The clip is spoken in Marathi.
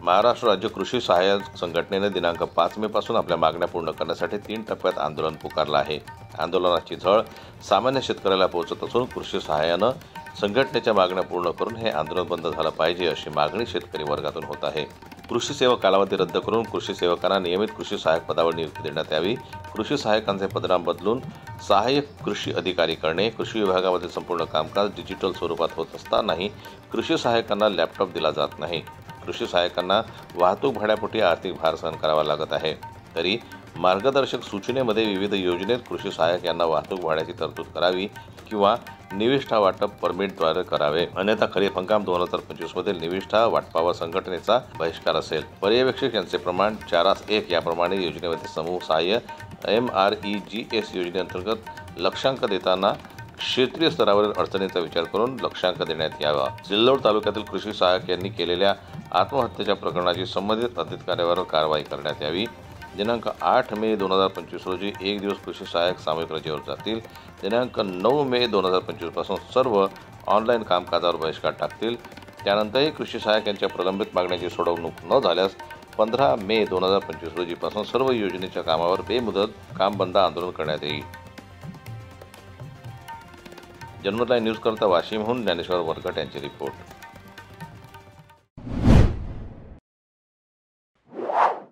महाराष्ट्र राज्य कृषी सहाय्यक संघटनेने दिनांक 5 मे पासून आपल्या मागण्या पूर्ण करण्यासाठी 3 टप्प्यात आंदोलन पुकारलं आहे। आंदोलनाची झळ सामान्य शेतकऱ्याला पोहोचत असून कृषी सहाय्यानं संघटनेच्या मागण्या पूर्ण करून हे आंदोलन बंद झालं पाहिजे अशी मागणी शेतकरी वर्गातून होत आहे। कृषी सेवक कालावधी रद्द करून कृषी सेवकांना नियमित कृषी सहाय्यक पदावर नियुक्ती देण्यात यावी। कृषी सहाय्यकांचे पदनाम बदलून सहाय्यक कृषी अधिकारी करणे। कृषी विभागामध्ये संपूर्ण कामकाज डिजिटल स्वरूपात होत असतानाही कृषी सहाय्यकांना लॅपटॉप दिला जात नाही। कृषी सहाय्यकांना वाहतूक भाड्यापोटी आर्थिक भार सहन करावा लागत आहे। तरी मार्गदर्शक सूचनेमध्ये विविध योजनेत कृषी सहाय्यक यांना वाहतूक भाड्याची तरतूद करावी किंवा निविष्ठा वाटप परमिटद्वारे करावे, अन्यथा खरीप हंगाम 2025 मधील निविष्ठा वाटपावर संघटनेचा बहिष्कार असेल। पर्यवेक्षक यांचे प्रमाण 4:1 याप्रमाणे योजनेमध्ये समूह सहाय्य MREGS योजनेअंतर्गत लक्षांक देताना क्षेत्रीय स्तरावरील अडचणींचा विचार करून लक्षांक देण्यात यावा। सिल्लोड तालुक्यातील कृषी सहाय्यक यांनी केलेल्या आत्महत्येच्या प्रकरणाची संबंधित अधिकाऱ्यावर कारवाई करण्यात यावी। दिनांक 8 मे 2025 रोजी एक दिवस कृषी सहाय्यक सामूहिक रजेवर जातील। दिनांक 9 मे 2025 पासून सर्व ऑनलाईन कामकाजावर बहिष्कार टाकतील। त्यानंतरही कृषी सहाय्यक यांच्या प्रलंबित मागण्याची सोडवणूक न झाल्यास 15 मे 2025 रोजीपासून सर्व योजनेच्या कामावर बेमुदत काम बंद आंदोलन करण्यात येईल। जनमत लाईव्ह न्यूज करता वाशिमहून ज्ञानेश्वर वरकट यांची रिपोर्ट।